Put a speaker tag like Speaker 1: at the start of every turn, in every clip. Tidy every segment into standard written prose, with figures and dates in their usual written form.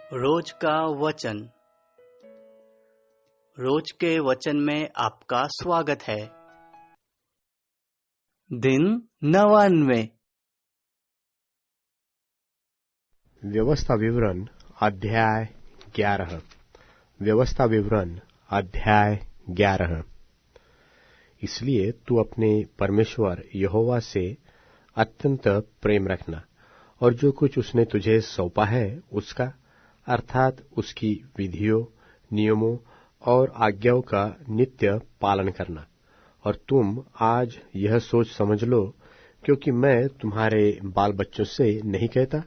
Speaker 1: रोज का वचन। रोज के वचन में आपका स्वागत है। दिन 99।
Speaker 2: व्यवस्था विवरण अध्याय 11। व्यवस्था विवरण अध्याय 11। इसलिए तू अपने परमेश्वर यहोवा से अत्यंत प्रेम रखना और जो कुछ उसने तुझे सौंपा है उसका अर्थात उसकी विधियों, नियमों और आज्ञाओं का नित्य पालन करना। और तुम आज यह सोच समझ लो, क्योंकि मैं तुम्हारे बाल बच्चों से नहीं कहता,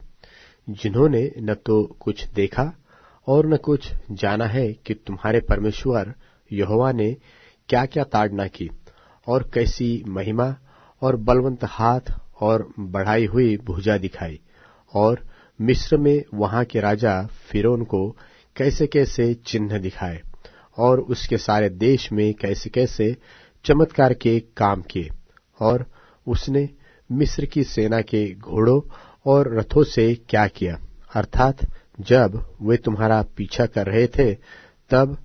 Speaker 2: जिन्होंने न तो कुछ देखा और न कुछ जाना है, कि तुम्हारे परमेश्वर यहोवा ने क्या क्या ताड़ना की और कैसी महिमा और बलवंत हाथ और बढ़ाई हुई भुजा दिखाई, और मिस्र में वहां के राजा फिरौन को कैसे कैसे चिन्ह दिखाए, और उसके सारे देश में कैसे कैसे चमत्कार के काम किए। और उसने मिस्र की सेना के घोड़ों और रथों से क्या किया, अर्थात जब वे तुम्हारा पीछा कर रहे थे तब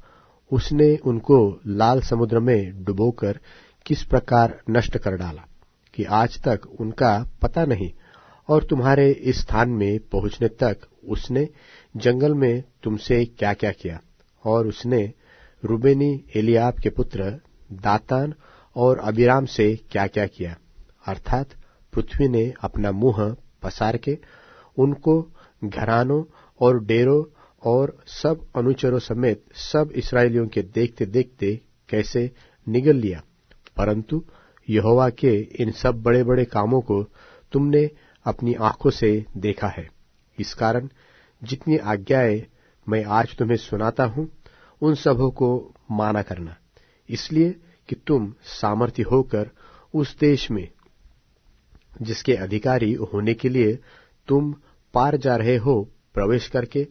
Speaker 2: उसने उनको लाल समुद्र में डुबोकर किस प्रकार नष्ट कर डाला कि आज तक उनका पता नहीं। और तुम्हारे इस स्थान में पहुंचने तक उसने जंगल में तुमसे क्या क्या किया। और उसने रूबेनी एलियाब के पुत्र दातान और अबीराम से क्या क्या किया, अर्थात पृथ्वी ने अपना मुंह पसार के उनको घरानों और डेरों और सब अनुचरों समेत सब इस्राएलियों के देखते देखते कैसे निगल लिया। परंतु यहोवा के इन सब बड़े बड़े कामों को तुमने अपनी आंखों से देखा है। इस कारण जितनी आज्ञाएं मैं आज तुम्हें सुनाता हूं उन सबों को माना करना, इसलिए कि तुम सामर्थ्य होकर उस देश में जिसके अधिकारी होने के लिए तुम पार जा रहे हो प्रवेश करके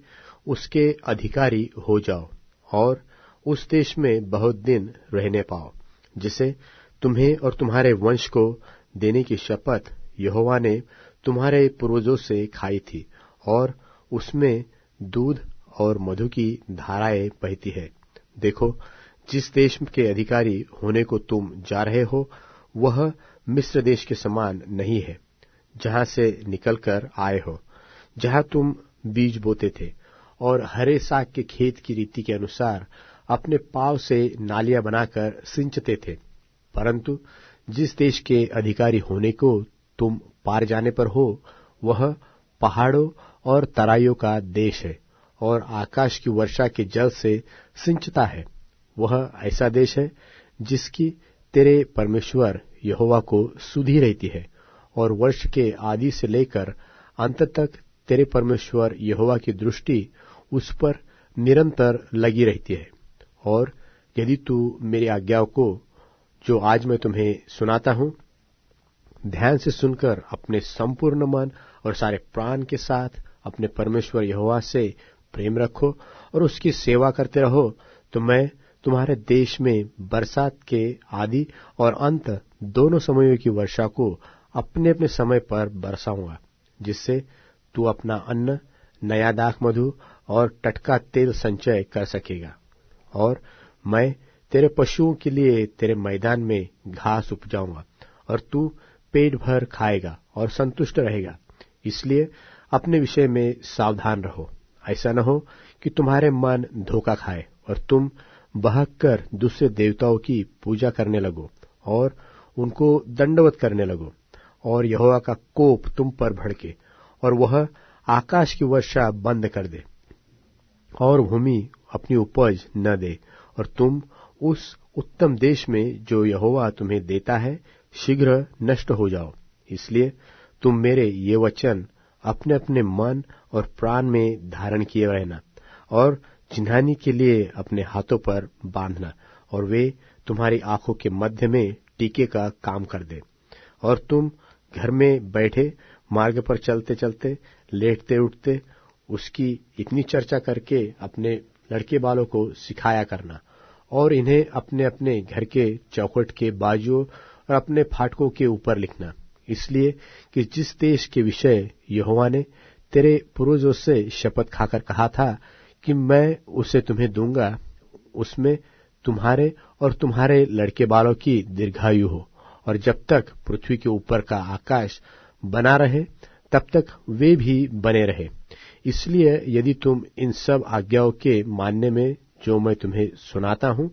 Speaker 2: उसके अधिकारी हो जाओ और उस देश में बहुत दिन रहने पाओ, जिसे तुम्हें और तुम्हारे वंश को देने की शपथ यहोवा ने तुम्हारे पूर्वजों से खाई थी, और उसमें दूध और मधु की धाराएं बहती है। देखो, जिस देश के अधिकारी होने को तुम जा रहे हो वह मिस्र देश के समान नहीं है, जहां से निकलकर आए हो, जहां तुम बीज बोते थे और हरे साग के खेत की रीति के अनुसार अपने पांव से नालियां बनाकर सिंचते थे। परंतु जिस देश के अधिकारी होने को तुम पार जाने पर हो वह पहाड़ों और तराइयों का देश है और आकाश की वर्षा के जल से सिंचता है। वह ऐसा देश है जिसकी तेरे परमेश्वर यहोवा को सुधि रहती है, और वर्ष के आदि से लेकर अंत तक तेरे परमेश्वर यहोवा की दृष्टि उस पर निरंतर लगी रहती है। और यदि तू मेरी आज्ञाओं को जो आज मैं तुम्हें सुनाता हूं ध्यान से सुनकर अपने संपूर्ण मन और सारे प्राण के साथ अपने परमेश्वर यहोवा से प्रेम रखो और उसकी सेवा करते रहो, तो मैं तुम्हारे देश में बरसात के आदि और अंत दोनों समयों की वर्षा को अपने अपने समय पर बरसाऊंगा, जिससे तू अपना अन्न, नया दाख मधु और टटका तेल संचय कर सकेगा। और मैं तेरे पशुओं के लिए तेरे मैदान में घास उपजाऊंगा और तू पेट भर खाएगा और संतुष्ट रहेगा। इसलिए अपने विषय में सावधान रहो, ऐसा न हो कि तुम्हारे मन धोखा खाए और तुम बहक कर दूसरे देवताओं की पूजा करने लगो और उनको दंडवत करने लगो, और यहोवा का कोप तुम पर भड़के और वह आकाश की वर्षा बंद कर दे और भूमि अपनी उपज न दे, और तुम उस उत्तम देश में जो यहोवा तुम्हें देता है शीघ्र नष्ट हो जाओ। इसलिए तुम मेरे ये वचन अपने अपने मन और प्राण में धारण किए रहना और चिन्हानी के लिए अपने हाथों पर बांधना, और वे तुम्हारी आंखों के मध्य में टीके का काम कर दे। और तुम घर में बैठे, मार्ग पर चलते चलते, लेटते उठते उसकी इतनी चर्चा करके अपने लड़के बालों को सिखाया करना, और इन्हें अपने अपने घर के चौखट के बाजुओं और अपने फाटकों के ऊपर लिखना, इसलिए कि जिस देश के विषय यहोवा ने तेरे पूर्वजों से शपथ खाकर कहा था कि मैं उसे तुम्हें दूंगा, उसमें तुम्हारे और तुम्हारे लड़के बालों की दीर्घायु हो, और जब तक पृथ्वी के ऊपर का आकाश बना रहे तब तक वे भी बने रहे। इसलिए यदि तुम इन सब आज्ञाओं के मानने में जो मैं तुम्हें सुनाता हूं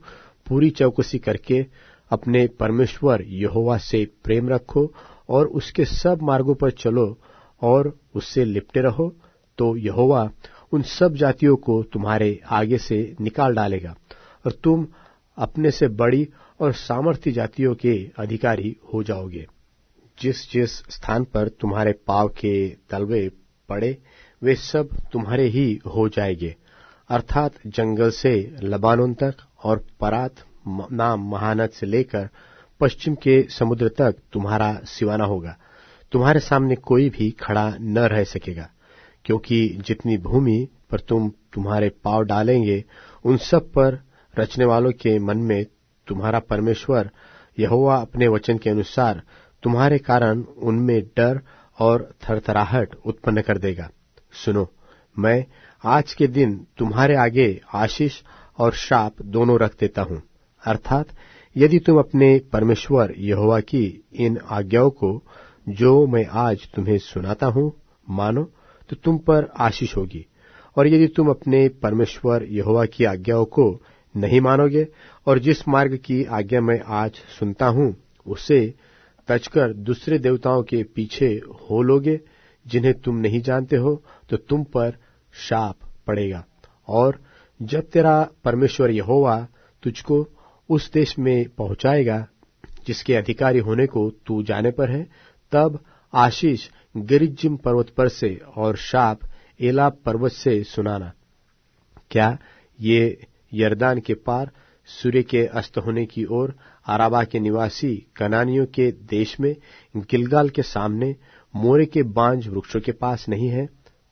Speaker 2: पूरी चौकसी करके अपने परमेश्वर यहोवा से प्रेम रखो और उसके सब मार्गों पर चलो और उससे लिपटे रहो, तो यहोवा उन सब जातियों को तुम्हारे आगे से निकाल डालेगा और तुम अपने से बड़ी और सामर्थी जातियों के अधिकारी हो जाओगे। जिस जिस स्थान पर तुम्हारे पांव के तलवे पड़े वे सब तुम्हारे ही हो जाएंगे, अर्थात जंगल से लबानोन तक और परात नाम महानद से लेकर पश्चिम के समुद्र तक तुम्हारा सिवाना होगा। तुम्हारे सामने कोई भी खड़ा न रह सकेगा, क्योंकि जितनी भूमि पर तुम तुम्हारे पांव डालेंगे उन सब पर रचने वालों के मन में तुम्हारा परमेश्वर यहोवा अपने वचन के अनुसार तुम्हारे कारण उनमें डर और थरथराहट उत्पन्न कर देगा। सुनो, मैं आज के दिन तुम्हारे आगे आशीष और शाप दोनों रख देता हूं, अर्थात यदि तुम अपने परमेश्वर यहोवा की इन आज्ञाओं को जो मैं आज तुम्हें सुनाता हूं मानो तो तुम पर आशीष होगी, और यदि तुम अपने परमेश्वर यहोवा की आज्ञाओं को नहीं मानोगे और जिस मार्ग की आज्ञा मैं आज सुनता हूं उसे तजकर दूसरे देवताओं के पीछे हो लोगे जिन्हें तुम नहीं जानते हो, तो तुम पर शाप पड़ेगा। और जब तेरा परमेश्वर यहोवा तुझको उस देश में पहुंचाएगा जिसके अधिकारी होने को तू जाने पर है, तब आशीष गिरिज्जिम पर्वत पर से और शाप एला पर्वत से सुनाना। क्या ये यरदान के पार सूर्य के अस्त होने की ओर अराबा के निवासी कनानियों के देश में गिलगाल के सामने मोरे के बांज वृक्षों के पास नहीं है?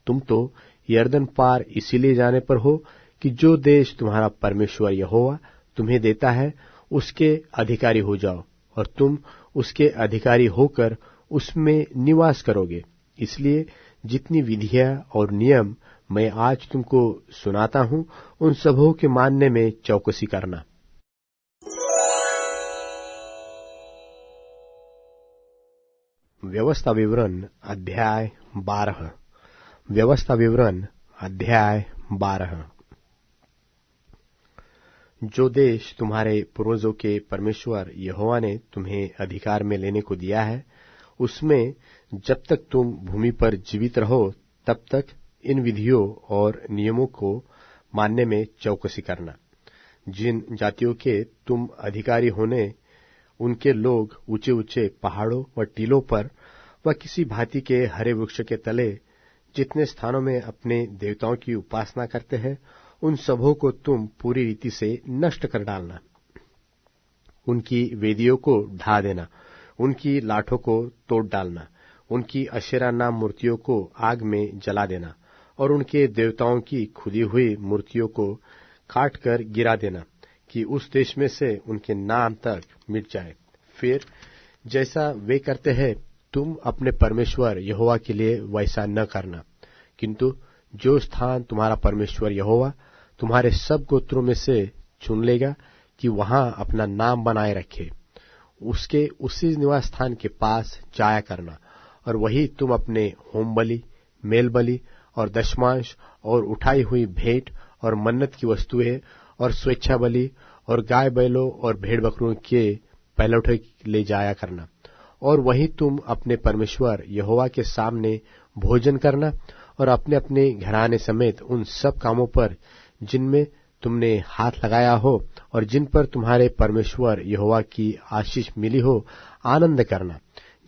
Speaker 2: तुम तो यरदन पार इसीलिए जाने पर हो कि जो देश तुम्हारा परमेश्वर यहोवा तुम्हें देता है उसके अधिकारी हो जाओ, और तुम उसके अधिकारी होकर उसमें निवास करोगे। इसलिए जितनी विधियां और नियम मैं आज तुमको सुनाता हूं उन सबों के मानने में चौकसी करना। व्यवस्था विवरण अध्याय 12। व्यवस्था विवरण अध्याय 12। जो देश तुम्हारे पूर्वजों के परमेश्वर यहोवा ने तुम्हें अधिकार में लेने को दिया है, उसमें जब तक तुम भूमि पर जीवित रहो तब तक इन विधियों और नियमों को मानने में चौकसी करना। जिन जातियों के तुम अधिकारी होने उनके लोग ऊंचे ऊंचे पहाड़ों व टीलों पर व किसी भांति के हरे वृक्ष के तले जितने स्थानों में अपने देवताओं की उपासना करते हैं उन सबों को तुम पूरी रीति से नष्ट कर डालना। उनकी वेदियों को ढा देना, उनकी लाठों को तोड़ डालना, उनकी अशेरा नाम मूर्तियों को आग में जला देना और उनके देवताओं की खुदी हुई मूर्तियों को काट कर गिरा देना कि उस देश में से उनके नाम तक मिट जाए। फिर जैसा वे करते हैं तुम अपने परमेश्वर यहोवा के लिए वैसा न करना, किंतु जो स्थान तुम्हारा परमेश्वर यहोवा तुम्हारे सब गोत्रों में से चुन लेगा कि वहां अपना नाम बनाए रखे, उसके उसी निवास स्थान के पास जाया करना, और वही तुम अपने होम बलि, मेल बलि और दशमांश और उठाई हुई भेंट और मन्नत की वस्तुएं और स्वेच्छा बलि और गाय बैलों और भेड़ बकरों के पहलौठे ले जाया करना, और वहीं तुम अपने परमेश्वर यहोवा के सामने भोजन करना और अपने अपने घराने समेत उन सब कामों पर जिनमें तुमने हाथ लगाया हो और जिन पर तुम्हारे परमेश्वर यहोवा की आशीष मिली हो आनंद करना।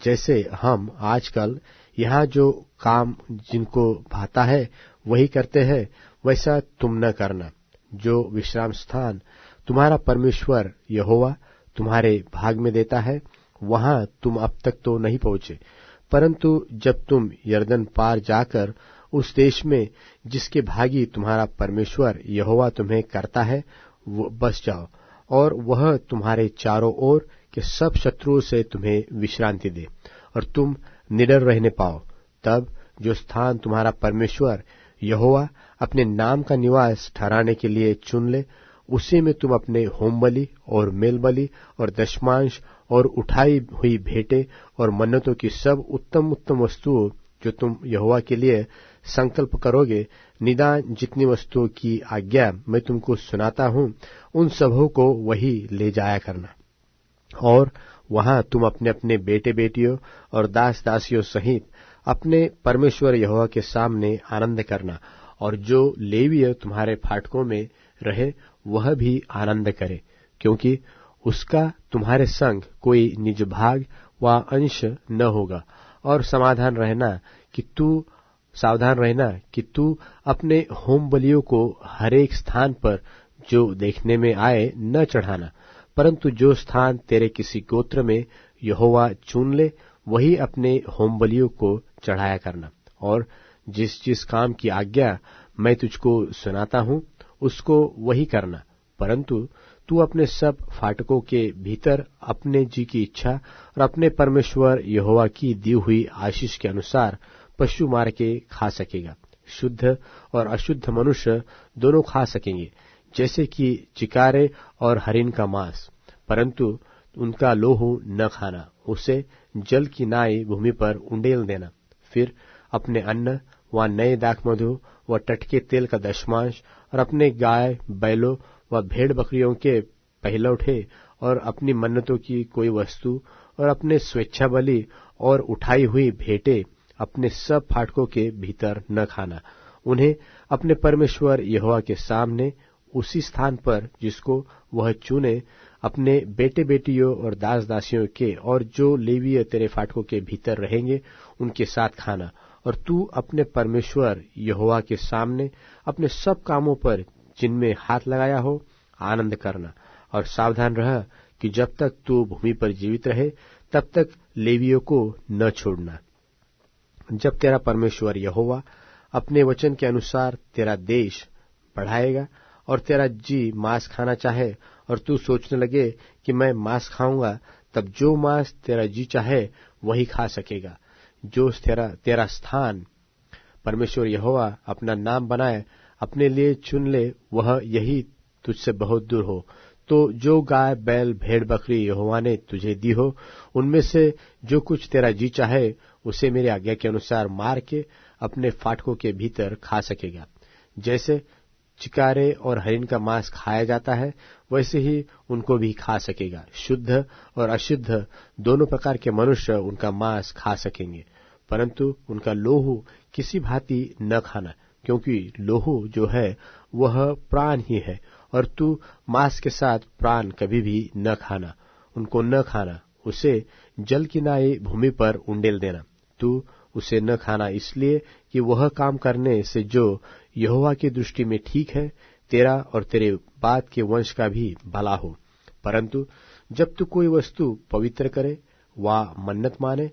Speaker 2: जैसे हम आजकल यहाँ जो काम जिनको भाता है वही करते हैं, वैसा तुम न करना। जो विश्राम स्थान तुम्हारा परमेश्वर यहोवा तुम्हारे भाग में देता है वहां तुम अब तक तो नहीं पहुंचे, परंतु जब तुम यरदन पार जाकर उस देश में जिसके भागी तुम्हारा परमेश्वर यहोवा तुम्हें करता है वो बस जाओ, और वह तुम्हारे चारों ओर के सब शत्रुओं से तुम्हें विश्रांति दे और तुम निडर रहने पाओ। तब जो स्थान तुम्हारा परमेश्वर यहोवा अपने नाम का निवास ठहराने के लिए चुन ले, उसी में तुम अपने होमबलि और मेलबलि और दशमांश और उठाई हुई भेंटें और मन्नतों की सब उत्तम उत्तम वस्तुओं जो तुम यहोवा के लिए संकल्प करोगे, निदान जितनी वस्तुओं की आज्ञा मैं तुमको सुनाता हूं, उन सबों को वही ले जाया करना। और वहां तुम अपने अपने बेटे बेटियों और दास दासियों सहित अपने परमेश्वर यहोवा के सामने आनंद करना, और जो लेवीय तुम्हारे फाटकों में रहे वह भी आनंद करे, क्योंकि उसका तुम्हारे संग कोई निज भाग व अंश न होगा। और सावधान रहना कि तू अपने होम बलियों को हरेक स्थान पर जो देखने में आए न चढ़ाना, परंतु जो स्थान तेरे किसी गोत्र में यहोवा चुन ले, वही अपने होम बलियों को चढ़ाया करना। और जिस जिस काम की आज्ञा मैं तुझको सुनाता हूं, उसको वही करना। परंतु तू अपने सब फाटकों के भीतर अपने जी की इच्छा और अपने परमेश्वर यहोवा की दी हुई आशीष के अनुसार पशु मार के खा सकेगा। शुद्ध और अशुद्ध मनुष्य दोनों खा सकेंगे, जैसे कि चिकारे और हरिन का मांस, परंतु उनका लोहू न खाना, उसे जल की नाई भूमि पर उंडेल देना। फिर अपने अन्न व नए दाखमधु व टटके तेल का दशमांश और अपने गाय बैलों व भेड़ बकरियों के पहलौठे और अपनी मन्नतों की कोई वस्तु और अपने स्वेच्छा बलि और उठाई हुई भेंटें अपने सब फाटकों के भीतर न खाना। उन्हें अपने परमेश्वर यहोवा के सामने उसी स्थान पर जिसको वह चुने अपने बेटे बेटियों और दास दासियों के और जो लेवीय तेरे फाटकों के भीतर रहेंगे उनके साथ खाना। और तू अपने परमेश्वर यहोवा के सामने अपने सब कामों पर जिनमें हाथ लगाया हो आनंद करना। और सावधान रह कि जब तक तू भूमि पर जीवित रहे तब तक लेवियों को न छोड़ना। जब तेरा परमेश्वर यहोवा अपने वचन के अनुसार तेरा देश बढ़ाएगा और तेरा जी मांस खाना चाहे और तू सोचने लगे कि मैं मांस खाऊंगा, तब जो मांस तेरा जी चाहे वही खा सकेगा। जो तेरा स्थान परमेश्वर यहोवा अपना नाम बनाए अपने लिए चुन ले, वह यही तुझसे बहुत दूर हो। तो जो गाय बैल भेड़ बकरी यहोवा ने तुझे दी हो, उनमें से जो कुछ तेरा जी चाहे उसे मेरी आज्ञा के अनुसार मार के अपने फाटकों के भीतर खा सकेगा। जैसे चिकारे और हरिन का मांस खाया जाता है, वैसे ही उनको भी खा सकेगा। शुद्ध और अशुद्ध दोनों प्रकार के मनुष्य उनका मांस खा सकेंगे, परंतु उनका लोहू किसी भांति न खाना, क्योंकि लोहू जो है वह प्राण ही है, और तू मांस के साथ प्राण कभी भी न खाना। उनको न खाना, उसे जल की नाई भूमि पर उंडेल देना। तू उसे न खाना इसलिए कि वह काम करने से जो यहोवा की दृष्टि में ठीक है, तेरा और तेरे बाद के वंश का भी भला हो। परंतु जब तू कोई वस्तु पवित्र करे व मन्नत माने,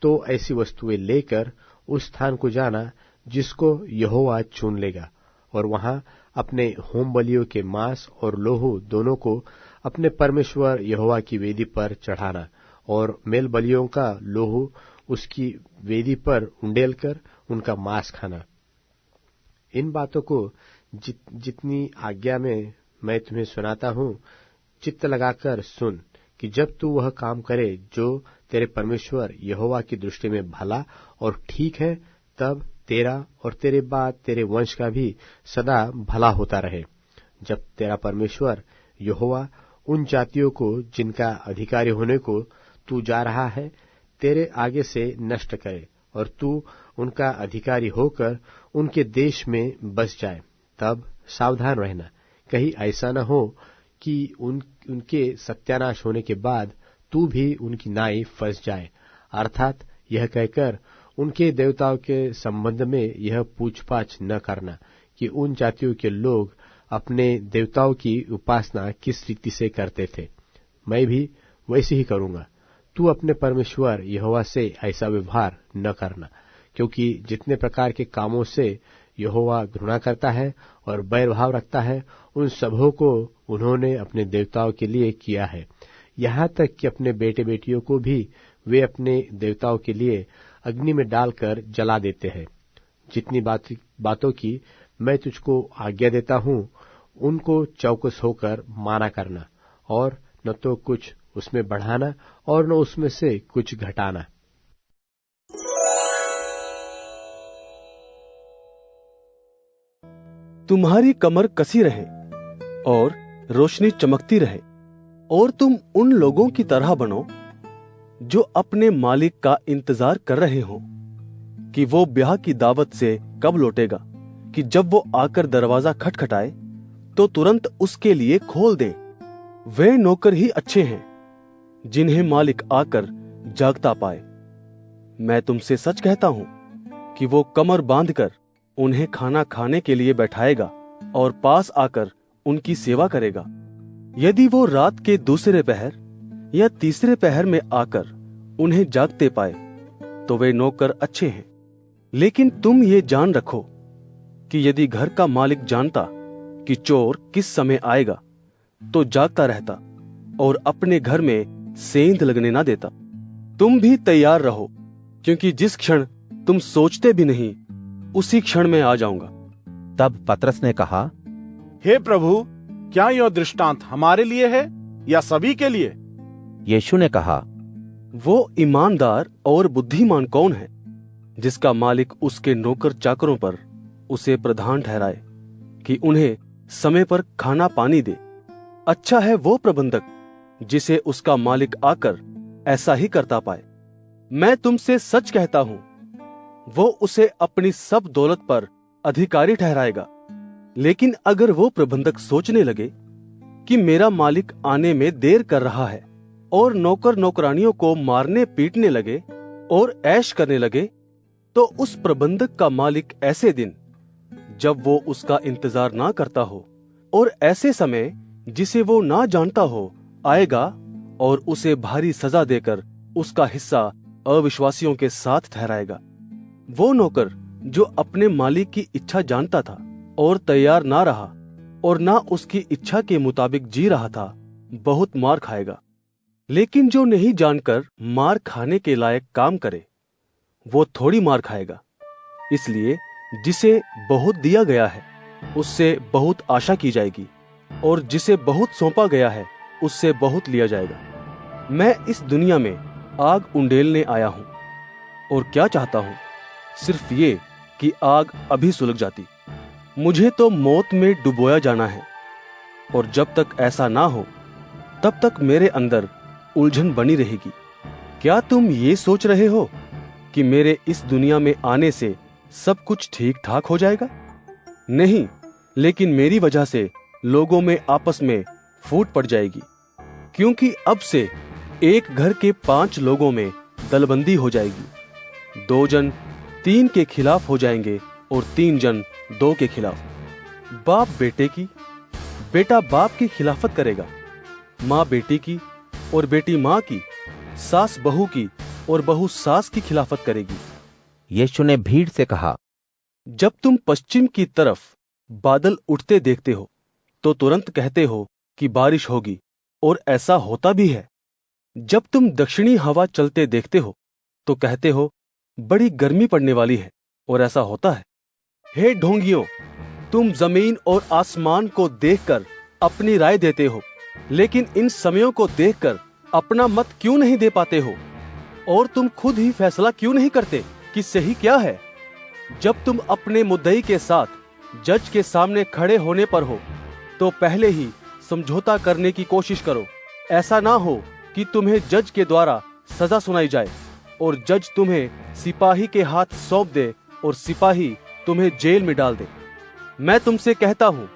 Speaker 2: तो ऐसी वस्तुएं लेकर उस स्थान को जाना जिसको यहोवा चुन लेगा, और वहां अपने होम बलियों के मांस और लोहू दोनों को अपने परमेश्वर यहोवा की वेदी पर चढ़ाना, और मेल बलियों का लोहू उसकी वेदी पर उंडेल कर उनका मांस खाना। इन बातों को जितनी आज्ञा में मैं तुम्हें सुनाता हूं, चित्त लगाकर सुन कि जब तू वह काम करे जो तेरे परमेश्वर यहोवा की दृष्टि में भला और ठीक है, तब तेरा और तेरे बाद तेरे वंश का भी सदा भला होता रहे। जब तेरा परमेश्वर यहोवा उन जातियों को जिनका अधिकारी होने को तू जा रहा है तेरे आगे से नष्ट करे और तू उनका अधिकारी होकर उनके देश में बस जाए, तब सावधान रहना, कहीं ऐसा न हो कि उनके सत्यानाश होने के बाद तू भी उनकी नाई फंस जाए। अर्थात यह कहकर उनके देवताओं के संबंध में यह पूछपाछ न करना कि उन जातियों के लोग अपने देवताओं की उपासना किस रीति से करते थे, मैं भी वैसे ही करूंगा। तू अपने परमेश्वर यहोवा से ऐसा व्यवहार न करना, क्योंकि जितने प्रकार के कामों से यहोवा घृणा करता है और बैरभाव रखता है, उन सबों को उन्होंने अपने देवताओं के लिए किया है। यहाँ तक कि अपने बेटे बेटियों को भी वे अपने देवताओं के लिए अग्नि में डालकर जला देते हैं। जितनी बातों की मैं तुझको आज्ञा देता हूं, उनको चौकस होकर माना करना, और न तो कुछ उसमें बढ़ाना और न उसमें से कुछ घटाना।
Speaker 3: तुम्हारी कमर कसी रहे और रोशनी चमकती रहे, और तुम उन लोगों की तरह बनो जो अपने मालिक का इंतजार कर रहे हो कि वो ब्याह की दावत से कब लौटेगा, कि जब वो आकर दरवाजा खटखटाए तो तुरंत उसके लिए खोल दे। वे नौकर ही अच्छे हैं जिन्हें मालिक आकर जागता पाए। मैं तुमसे सच कहता हूं कि वो कमर बांधकर उन्हें खाना खाने के लिए बैठाएगा और पास आकर उनकी सेवा करेगा। यदि वो रात के दूसरे पहर या तीसरे पहर में आकर उन्हें जागते पाए तो वे नौकर अच्छे हैं। लेकिन तुम ये जान रखो कि यदि घर का मालिक जानता कि चोर किस समय आएगा तो जागता रहता और अपने घर में सेंध लगने ना देता। तुम भी तैयार रहो, क्योंकि जिस क्षण तुम सोचते भी नहीं उसी क्षण में आ जाऊंगा।
Speaker 4: तब पतरस ने कहा,
Speaker 5: हे प्रभु, क्या यह दृष्टांत हमारे लिए है या सभी के लिए?
Speaker 4: यीशु ने कहा,
Speaker 3: वो ईमानदार और बुद्धिमान कौन है जिसका मालिक उसके नौकर चाकरों पर उसे प्रधान ठहराए कि उन्हें समय पर खाना पानी दे। अच्छा है वो प्रबंधक जिसे उसका मालिक आकर ऐसा ही करता पाए। मैं तुमसे सच कहता हूं, वो उसे अपनी सब दौलत पर अधिकारी ठहराएगा। लेकिन अगर वो प्रबंधक सोचने लगे कि मेरा मालिक आने में देर कर रहा है और नौकर नौकरानियों को मारने पीटने लगे और ऐश करने लगे, तो उस प्रबंधक का मालिक ऐसे दिन जब वो उसका इंतजार ना करता हो और ऐसे समय जिसे वो ना जानता हो आएगा और उसे भारी सजा देकर उसका हिस्सा अविश्वासियों के साथ ठहराएगा। वो नौकर जो अपने मालिक की इच्छा जानता था और तैयार ना रहा और ना उसकी इच्छा के मुताबिक जी रहा था, बहुत मार खाएगा। लेकिन जो नहीं जानकर मार खाने के लायक काम करे, वो थोड़ी मार खाएगा। इसलिए जिसे बहुत दिया गया है उससे बहुत आशा की जाएगी, और जिसे बहुत सौंपा गया है उससे बहुत लिया जाएगा। मैं इस दुनिया में आग उंडेलने आया हूं, और क्या चाहता हूं? सिर्फ ये कि आग अभी सुलग जाती। मुझे तो मौत में डुबोया जाना है, और जब तक ऐसा ना हो तब तक मेरे अंदर उलझन बनी रहेगी। क्या तुम ये सोच रहे हो कि मेरे इस दुनिया में आने से सब कुछ ठीक ठाक हो जाएगा? नहीं, लेकिन मेरी वजह से लोगों में आपस में फूट पड़ जाएगी, क्योंकि अब से एक घर के 5 लोगों में दलबंदी हो जाएगी। 2 जन 3 के खिलाफ हो जाएंगे और 3 जन 2 के खिलाफ। बाप बेटे की, बेटा बाप की खिलाफत करेगा, माँ बेटी की और बेटी माँ की, सास बहू की और बहू सास की खिलाफत करेगी।
Speaker 4: यीशु ने भीड़ से कहा,
Speaker 3: जब तुम पश्चिम की तरफ बादल उठते देखते हो तो तुरंत कहते हो कि बारिश होगी, और ऐसा होता भी है। जब तुम दक्षिणी हवा चलते देखते हो तो कहते हो बड़ी गर्मी पड़ने वाली है, और ऐसा होता है। हे ढोंगियों, तुम जमीन और आसमान को देखकर अपनी राय देते हो, लेकिन इन समयों को देखकर अपना मत क्यों नहीं दे पाते हो? और तुम खुद ही फैसला क्यों नहीं करते कि सही क्या है? जब तुम अपने मुद्दई के साथ जज के सामने खड़े होने पर हो तो पहले ही समझौता करने की कोशिश करो। ऐसा ना हो कि तुम्हें जज के द्वारा सजा सुनाई जाए और जज तुम्हें सिपाही के हाथ सौंप दे और सिपाही तुम्हें जेल में डाल दे। मैं तुमसे कहता हूं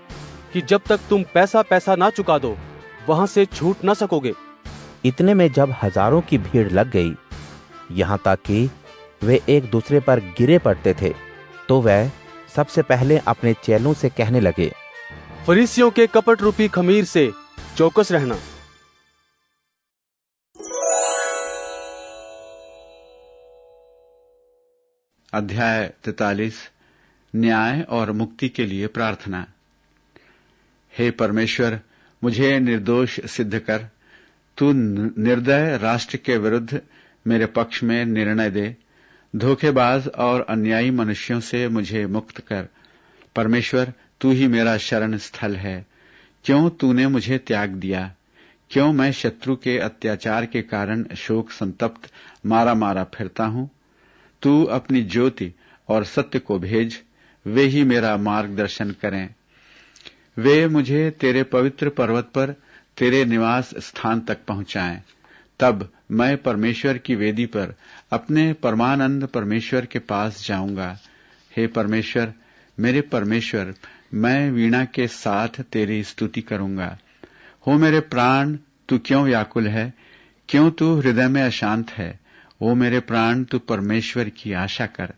Speaker 3: कि जब तक तुम पैसा ना चुका दो, वहां से छूट ना सकोगे।
Speaker 4: इतने में जब हजारों की भीड़ लग गई, यहाँ तक कि वे एक दूसरे पर गिरे पड़ते थे, तो वह सबसे पहले अपने चेलों से कहने लगे,
Speaker 3: फरीसियों के कपट रूपी खमीर से चौकस रहना।
Speaker 6: अध्याय 43 न्याय और मुक्ति के लिए प्रार्थना। हे परमेश्वर, मुझे निर्दोष सिद्ध कर। तू निर्दय राष्ट्र के विरुद्ध मेरे पक्ष में निर्णय दे धोखेबाज और अन्यायी मनुष्यों से मुझे मुक्त कर। परमेश्वर, तू ही मेरा शरण स्थल है। क्यों तूने मुझे त्याग दिया? क्यों मैं शत्रु के अत्याचार के कारण शोक संतप्त मारा मारा फिरता हूं? तू अपनी ज्योति और सत्य को भेज, वे ही मेरा मार्गदर्शन करें। वे मुझे तेरे पवित्र पर्वत पर तेरे निवास स्थान तक पहुंचाएं। तब मैं परमेश्वर की वेदी पर अपने परमानंद परमेश्वर के पास जाऊंगा। हे परमेश्वर, मेरे परमेश्वर, मैं वीणा के साथ तेरी स्तुति करूंगा। हो मेरे प्राण, तू क्यों व्याकुल है? क्यों तू हृदय में अशांत है? ओ मेरे प्राण, तू परमेश्वर की आशा कर।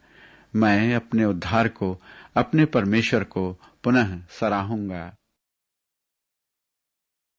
Speaker 6: मैं अपने उद्धार को, अपने परमेश्वर को पुनः सराहूंगा।